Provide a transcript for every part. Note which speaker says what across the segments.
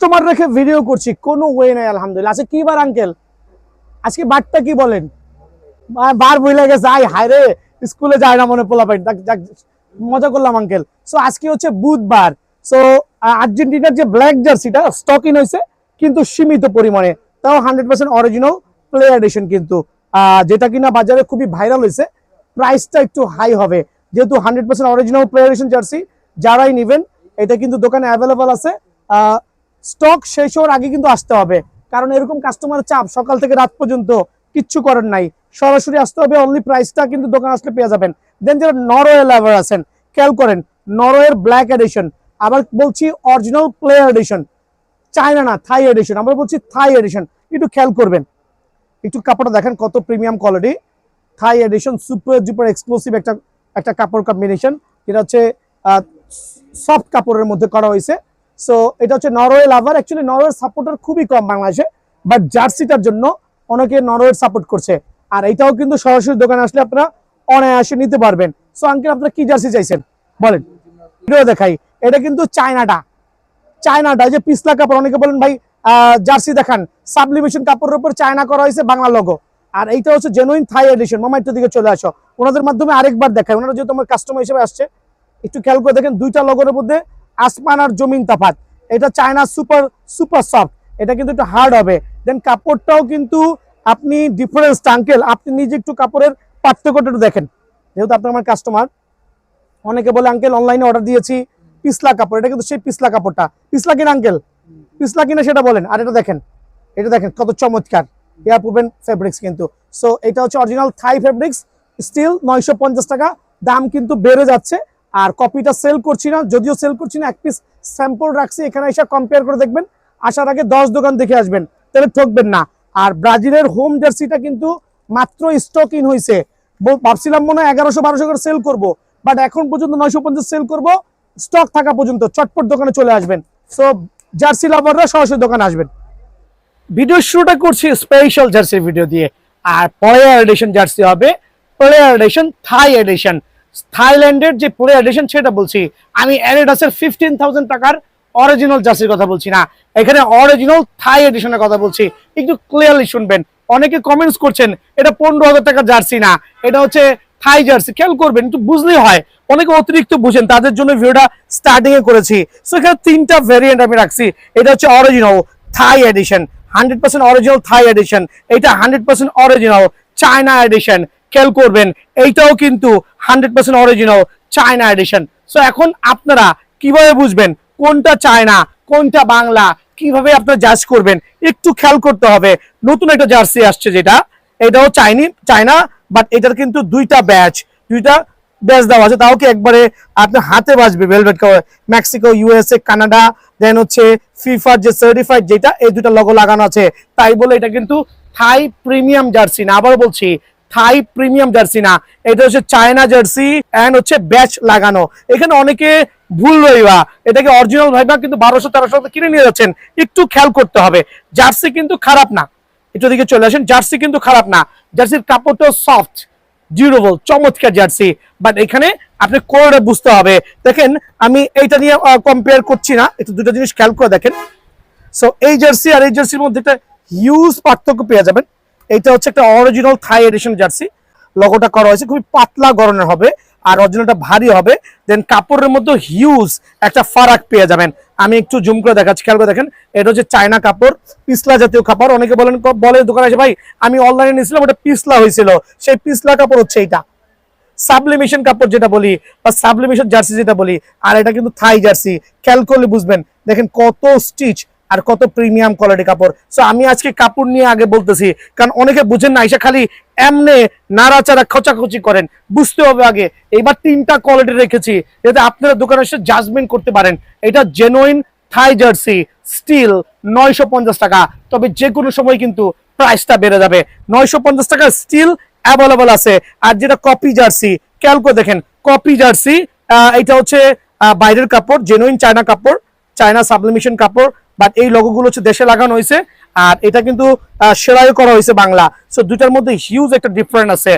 Speaker 1: Customer রেখে video করছি, কোনো ওয়ে নাই আলহামদুলিল্লাহ। আচ্ছা কি বার আঙ্কেল, আজকে বারটা কি বলেন? বার ভুলে গেছে, আই হায় রে, স্কুলে যায় না মনে পোলা পাই, মজা করলাম আঙ্কেল। সো আজকে হচ্ছে বুধবার। সো আর্জেন্টিনার যে ব্ল্যাক জার্সিটা স্টক ইন হয়েছে, কিন্তু সীমিত পরিমাণে, তাও 100% অরিজিনাল প্লেয়ার এডিশন, কিন্তু যেটা কিনা বাজারে খুবই ভাইরাল হয়েছে। প্রাইসটা একটু হাই হবে, যেহেতু 100% অরিজিনাল প্লেয়ার এডিশন জার্সি। যারাই নেবেন এটা কিন্তু দোকানে অ্যাভেলেবল আছে। স্টক শেষ হওয়ার আগে কিন্তু আসতে হবে, কারণ এরকম কাস্টমার চাপ সকাল থেকে রাত পর্যন্ত কিচ্ছু করেন নাই, সরাসরি আসতে হবে। অনলি প্রাইসটা কিন্তু দোকান আসলে পেয়ে যাবেন। দেন যারা নরওয়ে লাভার আছেন, খেয়াল করেন, নরওয়ের ব্ল্যাক এডিশন, আবার বলছি অরিজিনাল প্লেয়ার এডিশন, চায়না না, থাই এডিশন, আমরা বলছি থাই এডিশন। একটু খেয়াল করবেন, একটু কাপড়টা দেখেন কত প্রিমিয়াম কোয়ালিটি। থাই এডিশন সুপার ডুপার এক্সক্লুসিভ একটা কাপড় কম্বিনেশন, এটা হচ্ছে সফট কাপড়ের মধ্যে করা হয়েছে। সো এটা হচ্ছে নরওয়ে লাভার। অ্যাকচুয়ালি নরওয়ের সাপোর্টার খুবই কম বাংলাদেশে, বাট জার্সিটার জন্য অনেকে নরওয়ের সাপোর্ট করছে। আর এটাও কিন্তু সরাসরি দোকানে আসলে আপনারা অনায়াসে নিতে পারবেন। সো আঙ্কেল আপনারা কি জার্সি চাইছেন বলেন, ভিডিও দেখাই। এটা কিন্তু চায়নাটা যে পিছলা কাপড়, অনেকে বলেন ভাই জার্সি দেখান, সাবলিমেশন কাপড়ের উপর চায়না করা হয়েছে বাংলা লোগো। আর এইটা হচ্ছে জেনুইন থাই এডিশন। মামা একটু দিকে চলে আসো, ওনাদের মাধ্যমে আরেকবার দেখায়, ওনারা যেহেতু আমার কাস্টমার হিসেবে আসছে। একটু খেয়াল করে দেখেন, দুইটা লোগোর মধ্যে আসমান আর জমিন তফাৎ। এটা চায়না সুপার সফট, এটা কিন্তু একটু হার্ড হবে। দেন কাপড়টাও কিন্তু আপনি ডিফারেন্স, আঙ্কেল আপনি নিজে একটু কাপড়ের পার্থক্যটা একটু দেখেন, যেহেতু আপনার আমার কাস্টমার। অনেকে বলে আঙ্কেল অনলাইনে অর্ডার দিয়েছি পিছলা কাপড়, এটা কিন্তু সেই পিছলা কাপড়টা। পিছলা কিনা আঙ্কেল, পিছলা কিনা সেটা বলেন। আর এটা দেখেন কত চমৎকার এয়ার প্রুভেন ফেব্রিক্স কিন্তু। সো এটা হচ্ছে অরিজিনাল থাই ফেব্রিক্স, স্টিল 950 টাকা দাম, কিন্তু বেড়ে যাচ্ছে। আর কপিটা সেল করছি না, যদিও সেল করছি না, এক পিস স্যাম্পল রাখছি, এখানে এসে কম্পেয়ার করে দেখবেন। আসার আগে 10 দোকান দেখে আসবেন, তাহলে ঠকবেন না। আর ব্রাজিলের হোম জার্সিটা কিন্তু মাত্র স্টক ইন হয়েছে, ভাবছিলাম মনে হয় 1100-1200 করে সেল করবো, বাট এখন পর্যন্ত 950 সেল করবো। স্টক থাকা পর্যন্ত চটপট দোকানে চলে আসবেন। সো জার্সি লাভাররা সরাসরি দোকানে আসবেন। ভিডিও শুরুটা করছি স্পেশাল জার্সির ভিডিও দিয়ে, আর প্লেয়ার এডিশন জার্সি হবে, প্লেয়ার এডিশন থাই এডিশন। থাইল্যান্ডের যে প্লেয়ার এডিশন সেটা বলছি আমি। অ্যাডিডাসের 15,000 টাকার অরিজিনাল জার্সির কথা বলছি না, এখানে অরিজিনাল থাই এডিশনের কথা বলছি। একটু ক্লিয়ারলি শুনবেন। অনেকে কমেন্টস করছেন এটা 15,000 টাকার জার্সি না, এটা হচ্ছে থাই জার্সি। খেয়াল করবেন, একটু বুঝলেই হয়, অনেকে অতিরিক্ত বুঝেন, তাদের জন্য ভিডিওটা স্টার্টিং এ করেছি। সো এখানে 3টা ভেরিয়েন্ট আমি রাখছি। এটা হচ্ছে অরিজিনাল থাই এডিশন, 100% অরিজিনাল থাই এডিশন। এটা 100% অরিজিনাল চায়না এডিশন। খেয়াল করবেন, এইটাও কিন্তু 100% অরিজিনাল চায়না এডিশন। সো এখন আপনারা কিভাবে বুঝবেন কোনটা চায়না কোনটা বাংলা, কিভাবে আপনারা জাজ করবেন একটু খেয়াল করতে হবে। নতুন একটা জার্সি আসছে, যেটা এটাও চায়না, বাট এটার কিন্তু দুইটা ব্যাচ দেওয়া আছে, তাও কি একবারে আপনার হাতে বাজবে velvet colour. Mexico, USA, Canada, then হচ্ছে ফিফার যে সার্টিফাইড যেটা, এই দুটা লোগো লাগানো আছে। তাই বলে এটা কিন্তু থাই প্রিমিয়াম জার্সি না, আবার বলছি থাই প্রিমিয়াম জার্সি না, এটা হচ্ছে চায়না জার্সি এন্ড হচ্ছে ব্যাচ লাগানো। এখানে অনেকে ভুল রইবা, এটাকে অরিজিনাল ভাইবা কিন্তু 1200-1300 কিনে নিয়ে যাচ্ছেন। একটু খেয়াল করতে হবে, জার্সি কিন্তু খারাপ না। একটু দিকে চলে আসেন, জার্সি কিন্তু খারাপ না, জার্সির কাপড়টাও সফট ডিউরেবল, চমৎকার জার্সি। বাট এখানে আপনি কোডটা বুঝতে হবে। দেখেন আমি এইটা নিয়ে কম্পেয়ার করছি না, একটু দুটো জিনিস খেয়াল করে দেখেন। সো এই জার্সি আর এই জার্সির মধ্যে একটা হিউজ পার্থক্য পেয়ে যাবেন। এইটা হচ্ছে একটা অরিজিনাল থাই এডিশন জার্সি, লোগোটা করা হয়েছে খুবই পাতলা গড়নের হবে, আর অরিজিনালটা ভারী হবে। দেন কাপড়ের মধ্যে হিউজ একটা ফারাক পেয়ে যাবেন। আমি একটু জুম করে দেখাচ্ছি, খেয়াল করে দেখেন। এটা হচ্ছে চায়না কাপড়, পিছলা জাতীয় কাপড়। অনেকে বলে দোকানে এসে ভাই আমি অনলাইনে নিয়েছিলাম ওটা পিছলা হয়েছিল, সেই পিছলা কাপড় হচ্ছে এইটা, সাবলিমেশন কাপড় যেটা বলি, বা সাবলিমেশন জার্সি যেটা বলি। আর এটা কিন্তু থাই জার্সি, খেয়াল করলে বুঝবেন। দেখেন কত স্টিচ আর কত প্রিমিয়াম কোয়ালিটি কাপড়। সো আমি আজকে কাপড় নিয়ে আগে বলতেছি, কারণ অনেকে বুঝেন না, এসে খালি এমনে নাড়াচাড়া খোঁচাখুচি করেন। বুঝতে হবে আগে। এবার 3টা কোয়ালিটি রেখেছি, যাতে আপনারা দোকানে এসে জাজমেন্ট করতে পারেন। এটা জেনুইন থাই জার্সি, স্টিল 950 টাকা। তবে যে কোনো সময় কিন্তু প্রাইসটা বেড়ে যাবে। 950 টাকা স্টিল অ্যাভেলেবল আছে। আর যেটা কপি জার্সি, খেয়াল করে দেখেন, কপি জার্সি এটা হচ্ছে বাইরের কাপড়, জেনুইন চায়না কাপড়, চায়না সাবলিমেশন কাপড়, বাট এই লোগোগুলো হচ্ছে দেশে লাগানো হয়েছে। আর এটা কিন্তু সেলাই করা হয়েছে বাংলা। সো দুটার মধ্যে হিউজ একটা ডিফারেন্ট আছে,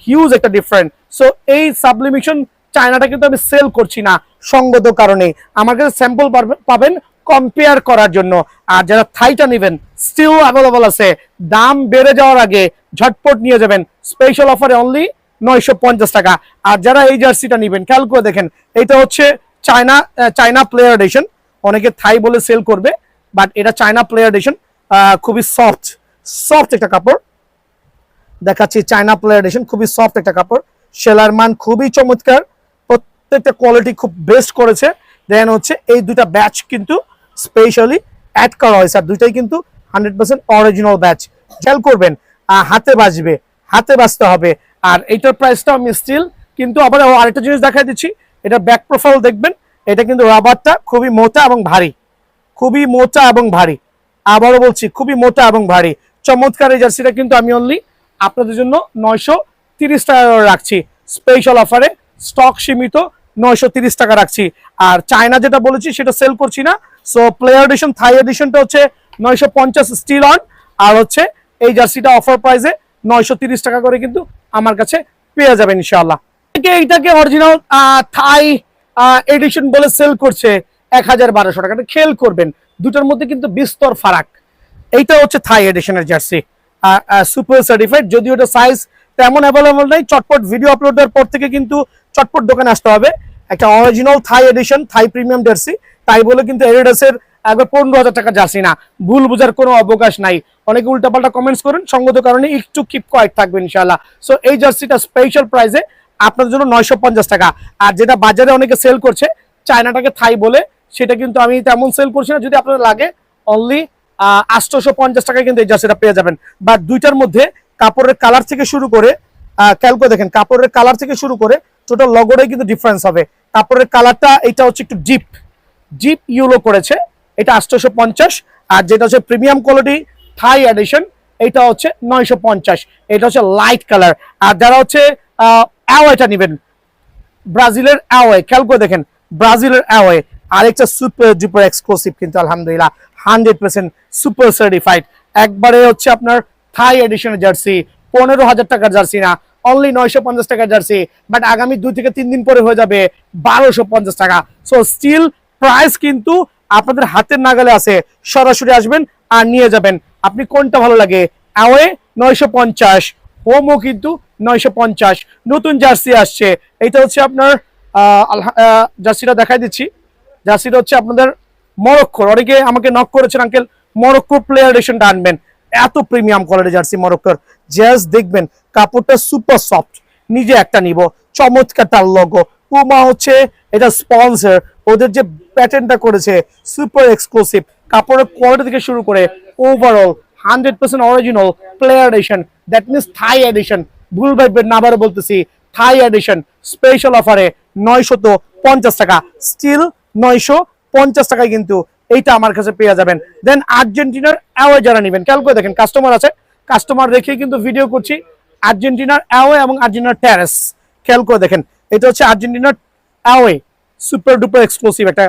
Speaker 1: হিউজ একটা ডিফারেন্ট। সো এই সাবলিমেশন চায়নাটা কিন্তু আমি সেল করছি না সঙ্গত কারণে। আমার কাছে স্যাম্পল পাবেন, কম্পেয়ার করার জন্য। আর যারা থাইটা নেবেন স্টিল অ্যাভেলেবল আছে, দাম বেড়ে যাওয়ার আগে ঝটপট নিয়ে যাবেন, স্পেশাল অফারে অনলি 950 টাকা। আর যারা এই জার্সিটা নেবেন খেয়াল করে দেখেন, এটা হচ্ছে চায়না প্লেয়ার এডিশন, অনেকে থাই বলে সেল করবে, বাট এটা চায়না প্লেয়ার এডিশন, খুবই সফট একটা কাপড় দেখাচ্ছি। চায়না প্লেয়ার এডিশন খুবই সফট একটা কাপড়, সেলার মান খুবই চমৎকার, প্রত্যেকটা কোয়ালিটি খুব বেস্ট করেছে। দেন হচ্ছে এই দুটা ব্যাচ কিন্তু স্পেশালি অ্যাড করা হয়েছে, আর দুইটাই কিন্তু 100% অরিজিনাল ব্যাচ। খেয়াল করবেন হাতে বাজতে হবে। আর এইটার প্রাইসটা আমি স্টিল কিন্তু আবার আরেকটা জিনিস দেখাই দিচ্ছি, এটা ব্যাক প্রোফাইল দেখবেন, এটা কিন্তু রাবারটা খুবই মোটা এবং ভারী, আবারও বলছি খুবই মোটা এবং ভারী। চমৎকার এই জার্সিটা কিন্তু আমি অনলি আপনাদের জন্য 930 টাকা রাখছি, স্পেশাল অফারে, স্টক সীমিত, 930 টাকা রাখছি। আর চায়না যেটা বলেছি সেটা সেল করছি না। সো প্লেয়ার এডিশন থাই এডিশনটা হচ্ছে 950 স্টিল অন, আর হচ্ছে এই জার্সিটা অফার প্রাইসে 930 টাকা করে কিন্তু আমার কাছে পেয়ে যাবেন ইনশাআল্লাহ। এইটাকে অরিজিনাল থাই এডিশন বলে সেল করছে 1200 টাকা। খেয়াল করবেন দুটার মধ্যে কিন্তু বিস্তর ফারাক। এইটা হচ্ছে থাই এডিশনের জার্সি, সুপার সার্টিফাইড, যদিও এটা সাইজ তেমন অ্যাভেলেবল নাই। চটপট ভিডিও আপলোড দেওয়ার পর থেকে কিন্তু চটপট দোকানে আসতে হবে। একটা অরিজিনাল থাই এডিশন, থাই প্রিমিয়াম জার্সি, তাই বলে কিন্তু এডিডাসের একবার 15,000 টাকা জার্সি না, ভুল বোঝার কোনো অবকাশ নাই। অনেকে উল্টাপাল্টা কমেন্টস করেন, সঙ্গত কারণে একটু কিপ কোয়াইট থাকবে ইনশাআল্লাহ। সো এই জার্সিটা স্পেশাল প্রাইসে আপনাদের জন্য 950 টাকা। আর যেটা বাজারে অনেকে সেল করছে চায়নাটাকে থাই বলে, সেটা কিন্তু আমি তেমন সেল করছি না। যদি আপনাদের লাগে অনলি 850 টাকায় কিন্তু এই জার্সিটা পেয়ে যাবেন। বাট দুইটার মধ্যে কাপড়ের কালার থেকে শুরু করে খেয়াল করে দেখেন, কাপড়ের কালার থেকে শুরু করে টোটাল লগোটাই কিন্তু ডিফারেন্স হবে। কাপড়ের কালারটা এটা হচ্ছে একটু ডিপ ইউলো করেছে, এটা 850। আর যেটা হচ্ছে প্রিমিয়াম কোয়ালিটি থাই এডিশন, এটা হচ্ছে 950, এটা হচ্ছে লাইট কালার। আর যারা হচ্ছে অ্যাওয়েটা নেবেন, ব্রাজিলের অ্যাওয়ে, খেয়াল করে দেখেন ব্রাজিলের অ্যাওয়ে, আরেকটা সুপার ডুপার এক্সক্লুসিভ কিন্তু আলহামদুলিল্লাহ 100% সুপার সার্টিফাইড। একবারে হচ্ছে আপনার থাই এডিশনের জার্সি, 15,000 টাকার জার্সি না, অনলি 950 টাকার জার্সি। বাট আগামী 2 থেকে 3 দিন পরে হয়ে যাবে 1250 টাকা। সো স্টিল প্রাইস কিন্তু আপনাদের হাতের নাগালে আছে, সরাসরি আসবেন আর নিয়ে যাবেন। আপনি কোনটা ভালো লাগে, অ্যাওয়ে 950, হোমও কিন্তু 950। নতুন জার্সি আসছে, এটা হচ্ছে আপনার জার্সিটা দেখাই দিচ্ছি। জার্সিটা হচ্ছে আপনাদের মরক্কোর, অনেকে আমাকে নক করেছেন আঙ্কেল মরক্কো প্লেয়ার এডিশনটা আনবেন, এত প্রিমিয়াম কোয়ালিটি জার্সি মরক্কোর। জাস্ট দেখবেন কাপড়টা সুপার সফট, নিজে একটা নিব, চমৎকার তার লোগো, পুমা হচ্ছে এটা স্পন্সর, ওদের যে প্যাটার্নটা করেছে সুপার এক্সক্লুসিভ, কাপড়ের কোয়ালিটি থেকে শুরু করে overall 100% original player edition, that means Thai edition. ভুল ভাববেন না, আবারও বলতেছি থাই এডিশন স্পেশাল অফারে 950 টাকা, স্টিল 950 টাকায় কিন্তু এইটা আমার কাছে পেয়ে যাবেন। দেন আর্জেন্টিনার অ্যাওয়ে যারা নেবেন, খেয়াল করে দেখেন কাস্টমার আছে, কাস্টমার রেখে কিন্তু ভিডিও করছি। আর্জেন্টিনার অ্যাওয়ে এবং আর্জেন্টিনার টেরেস, খেয়াল করে দেখেন এটা হচ্ছে আর্জেন্টিনার অ্যাওয়ে, সুপার ডুপার এক্সক্লুসিভ একটা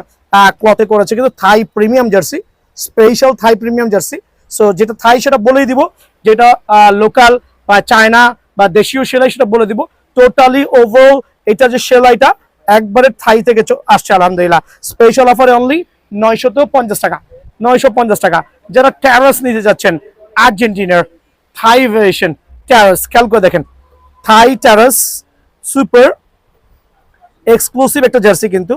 Speaker 1: ক্লথে করেছে কিন্তু Thai premium jersey, special Thai premium jersey. So যেটা থাই সেটা বলেই দিব, যেটা লোকাল বা চায়না বা দেশীয় সেলাই সেটা বলে দিব। টোটালি ওভারঅল এটা যে সেলাইটা একবারে থাই থেকে আসছে আলহামদুলিল্লাহ। স্পেশাল অফারে অনলি 950 টাকা, 950 টাকা। যারা ট্যারাস নিতে যাচ্ছেন আর্জেন্টিনার থাই ভেরিয়েশন ট্যারাস, খেয়াল করে দেখেন থাই ট্যারাস সুপার এক্সক্লুসিভ একটা জার্সি কিন্তু।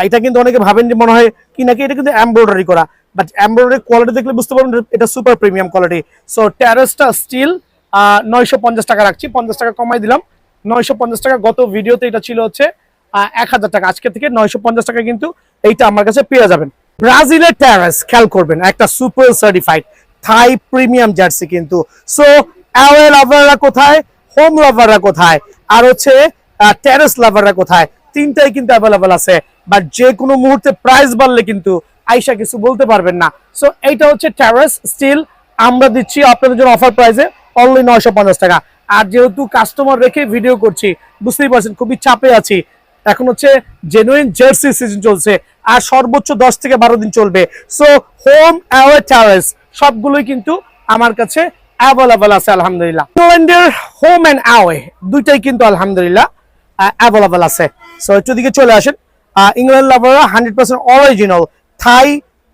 Speaker 1: এটা কিন্তু অনেকে ভাবেন যে মনে হয় কি নাকি এটা কিন্তু এমব্রয়ডারি করা, বাট এমব্রয়ডারি কোয়ালিটি দেখলে বুঝতে পারবেন এটা সুপার প্রিমিয়াম কোয়ালিটি। সো ট্যারাসটা স্টিল 950 টাকা রাখছি, 50 টাকা কমাই দিলাম, 950 টাকা। গত ভিডিওতে এটা ছিল হচ্ছে 1000 টাকা, আজকে থেকে 950 টাকা কিন্তু এইটা আমার কাছে পেয়ে যাবেন। ব্রাজিলের ট্যারাস, খেয়াল করবেন একটা সুপার সার্টিফাইড থাই প্রিমিয়াম জার্সি কিন্তু। সো অ্যাওয়ে লাভাররা কোথায়, হোম লাভাররা কোথায়, আর হচ্ছে টেরেস লাভাররা কোথায়, তিনটাই কিন্তু অ্যাভেলেবল আছে। বাট যে কোনো মুহূর্তে প্রাইস বাড়লে কিন্তু আইসা কিছু বলতে পারবেন না। সো এইটা হচ্ছে টেরেস, স্টিল আমরা দিচ্ছি আপনাদের জন্য অফার প্রাইসে অনলি 950 টাকা। আর যেহেতু কাস্টমার রেখে ভিডিও করছি বুঝতেই পারছেন খুবই চাপে আছি, এখন হচ্ছে জেনুইন জার্সি সিজন চলছে আর সর্বোচ্চ 10 থেকে 12 দিন চলবে। সো হোম অ্যাওয়ে টেরেস সবগুলোই কিন্তু আমার কাছে অ্যাভেলেবল আছে আলহামদুলিল্লাহ। ইংল্যান্ডের হোম অ্যান্ড অ্যাওয়ে দুইটাই কিন্তু আলহামদুলিল্লাহ অ্যাভেলেবল আছে। সো একটু দিকে চলে আসেন। ইংল্যান্ড লাভাররা 100% অরিজিনাল থাই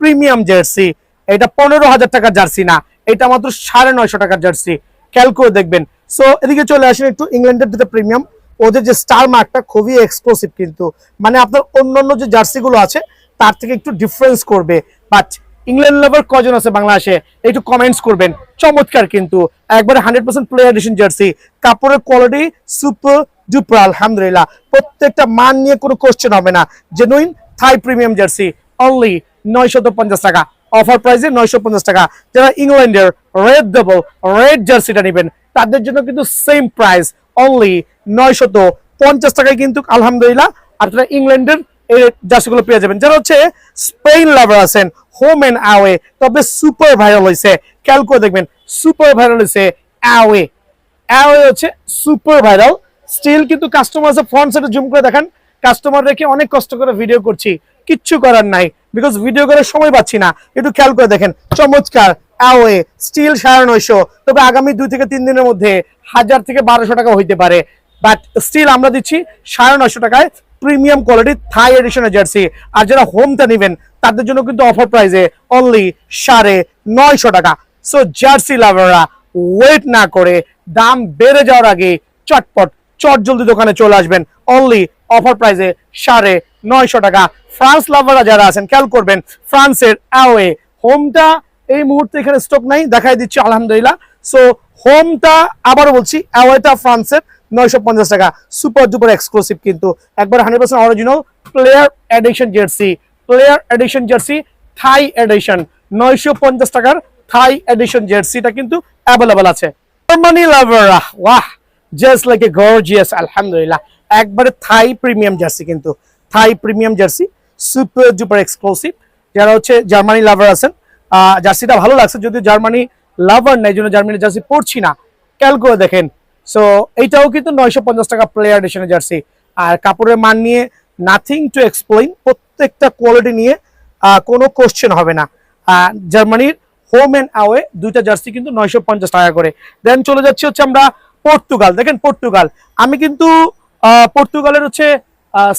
Speaker 1: প্রিমিয়াম জার্সি, এটা 15,000 টাকার জার্সি না, এটা মাত্র 950 টাকার জার্সি, খেয়াল করে দেখবেন। সো এদিকে চলে আসেন একটু ইংল্যান্ডের যেটা প্রিমিয়াম, ওদের যে স্টার মার্কটা খুবই এক্সক্লুসিভ, কিন্তু মানে আপনার অন্যান্য যে জার্সি গুলো আছে তার থেকে একটু ডিফারেন্স করবে। বাট ইংল্যান্ড লাভার কজন আছে বাংলাদেশে একটু কমেন্টস করবেন। চমৎকার কিন্তু একবারে 100% প্লেয়ার এডিশন জার্সি, কাপড়ের কোয়ালিটি সুপার ডুপার আলহামদুলিল্লাহ, প্রত্যেকটা মান নিয়ে কোনো কোশ্চেন হবে না। জেনুইন থাই প্রিমিয়াম জার্সি, অনলি 950 টাকা, অফার প্রাইসে 950 টাকা। যারা ইংল্যান্ডের রেড ডাবল রেড জার্সিটা নেবেন তাদের জন্য কিন্তু সেম প্রাইস, অনলি 950 টাকায় কিন্তু আলহামদুলিল্লাহ আপনারা ইংল্যান্ডের এই জার্সিগুলো পেয়ে যাবেন। যারা হচ্ছে স্পেন লাভার আছেন, হোম এন্ড অ্যাওয়ে, তবে সুপার ভাইরাল হয়েছে, খেয়াল করে দেখবেন সুপার ভাইরাল হয়েছে অ্যাওয়ে, অ্যাওয়ে হচ্ছে সুপার ভাইরাল স্টিল। কিন্তু কাস্টমার ফ্রন্ট সাইডে জুম করে দেখেন, কাস্টমার রেখে অনেক কষ্ট করে ভিডিও করছি, কিচ্ছু করার নাই বিকজ ভিডিও করার সময় পাচ্ছি না। একটু খেয়াল করে দেখেন, চমৎকার অ্যাওয়ে স্টিল 950, তবে আগামী 2 থেকে 3 দিনের মধ্যে 1000 থেকে 1200 টাকা হইতে পারে, বাট স্টিল আমরা দিচ্ছি 950 টাকায় প্রিমিয়াম কোয়ালিটি থাই এডিশনের জার্সি। আর যারা হোমটা নেবেন তাদের জন্য কিন্তু অফার প্রাইসে অনলি 950 টাকা। সো জার্সি লাভাররা ওয়েট না করে দাম বেড়ে যাওয়ার আগে চটপট চট জলদি দোকানে চলে আসবেন, অনলি অফার প্রাইসে 950 টাকা। ফ্রান্স লাভাররা যারা আছেন খেয়াল করবেন, ফ্রান্সের অ্যাওয়ে হোমটা এই মুহূর্তে এখানে স্টক নাই, দেখাই দিচ্ছি আলহামদুলিল্লাহ। সো হোমটা আবারও বলছি, অ্যাওয়েটা ফ্রান্সের 950 টাকা, সুপার ডুপার এক্সক্লুসিভ কিন্তু একবার 100% original player edition jersey, player edition jersey Thai edition 950 টাকার থাই এডিশন জার্সিটা কিন্তু অ্যাভেলেবল আছে। জার্মানি লাভাররা ওয়াহ জাস্ট লাইক এ গর্জিয়াস আলহামদুলিল্লাহ, একবারে থাই প্রিমিয়াম জার্সি, কিন্তু Thai premium jersey super duper exclusive. যারা হচ্ছে জার্মানি লাভার আছেন, জার্সিটা ভালো লাগছে, যদিও জার্মানি লাভার নাই জন্য জার্মানি জার্সি পড়ছি না, খেয়াল করে দেখেন। সো এইটাও কিন্তু 950 টাকা প্লেয়ার এডিশনের জার্সি। আর কাপড়ের মান নিয়ে নাথিং টু এক্সপ্লেইন, প্রত্যেকটা কোয়ালিটি নিয়ে কোনো কোশ্চেন হবে না। জার্মানির হোম এন্ড অ্যাওয়ে দুইটা জার্সি কিন্তু 950 টাকা করে। দেন চলে যাচ্ছি হচ্ছে আমরা পর্তুগাল। দেখেন পর্তুগাল, আমি কিন্তু পর্তুগালের হচ্ছে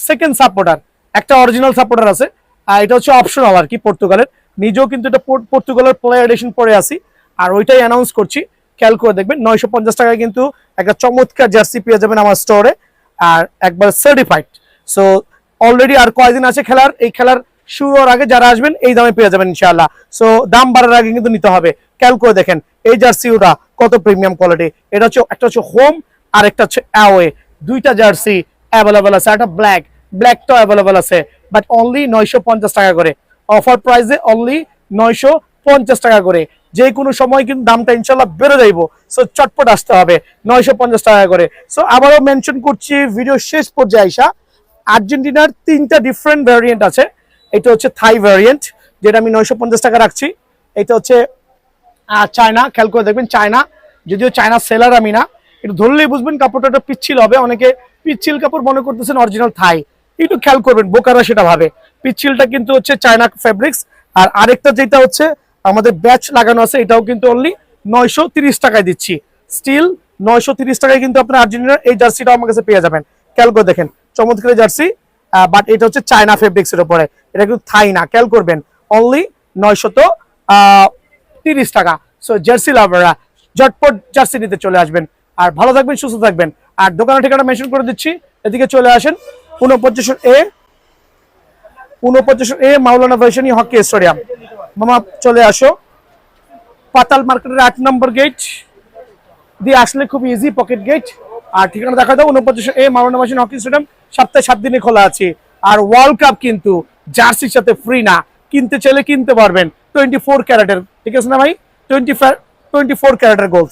Speaker 1: সেকেন্ড সাপোর্টার, একটা অরিজিনাল সাপোর্টার আছে, এটা হচ্ছে অপশনাল আর কি পর্তুগালের। নিজেও কিন্তু এটা পর্তুগালের প্লেয়ার এডিশন পরে আসি, আর ওইটাই অ্যানাউন্স করছি, খেয়াল করে দেখবেন 950 টাকায় কিন্তু একটা চমৎকার জার্সি পেয়ে যাবেন আমার স্টোরে, আর একবার সার্টিফাইড। সো অলরেডি আর কয়দিন আছে খেলার, এই খেলার শুরু হওয়ার আগে যারা আসবেন এই দামে পেয়ে যাবেন ইনশাআল্লাহ। সো দাম বাড়ার আগে কিন্তু নিতে হবে, খেয়াল করে দেখেন এই জার্সিটা কত প্রিমিয়াম কোয়ালিটি। এটা হচ্ছে একটা হচ্ছে হোম আর একটা হচ্ছে অ্যাওয়ে, দুইটা জার্সি অ্যাভেলেবল আছে, একটা ব্ল্যাকটাও অ্যাভেলেবল আছে, বাট অনলি 950 টাকা করে, অফার প্রাইসে অনলি 950 টাকা করে। যে কোনো সময় কিন্তু দামটা ইনশাল্লাহ বেড়ে যাইব, সো চটপট আসতে হবে 950 টাকা করে। সো আবারও মেনশন করছি ভিডিও শেষ পর্যায়ে আইসা, আর্জেন্টিনার 3টা ডিফারেন্ট ভ্যারিয়েন্ট আছে। এটা হচ্ছে থাই ভ্যারিয়েন্ট, যেটা আমি 950 টাকা রাখছি। এটা হচ্ছে চায়না, খেয়াল করে দেখবেন চায়না, যদিও চায়না সেলার আমি না, একটু ধরলেই বুঝবেন কাপড়টা একটা পিচ্ছিল হবে, অনেকে পিচ্ছিল কাপড় মনে করতেছেন অরিজিনাল থাই, একটু খেয়াল করবেন, বোকারা সেটা ভাবে। পিচ্ছিলটা কিন্তু হচ্ছে চায়না ফেব্রিক্স। আর আরেকটা যেটা হচ্ছে আমাদের ব্যাচ লাগানো আছে, এটাও কিন্তু অনলি 930 টাকায় দিচ্ছি, স্টিল 930 টাকায় কিন্তু আপনার আর্জেন্টিনার এই জার্সিটাও আমার কাছে পেয়ে যাবেন। খেয়াল করে দেখেন চমৎকার জার্সি, বাট এটা হচ্ছে চায়না ফেব্রিক্স এর উপরে, এটা কিন্তু থাই না, খেয়াল করবেন অনলি 930 টাকা। সো জার্সি লাভাররা ঝটপট জার্সি নিতে চলে আসবেন, আর ভালো থাকবেন, সুস্থ থাকবেন। আর দোকানের ঠিকানা মেনশন করে দিচ্ছি, এদিকে চলে আসেন 49A মাওলানা ভাসানী হকি স্টেডিয়াম, মামা চলে আসো। পাতাল মার্কেটের 8 নম্বর গেট দিয়ে আসলে খুব ইজি, পকেট গেট। আর ঠিকানা দেখা দাও 49A মাওলানা ভাসানী হকি স্টেডিয়াম, সপ্তাহে 7 দিনে খোলা আছে। আর ওয়ার্ল্ড কাপ কিন্তু জার্সির সাথে ফ্রি না, কিনতে চাইলে কিনতে পারবেন 24 ক্যারেটের, ঠিক আছে না ভাই, 24 ক্যারেটের গোল্ড।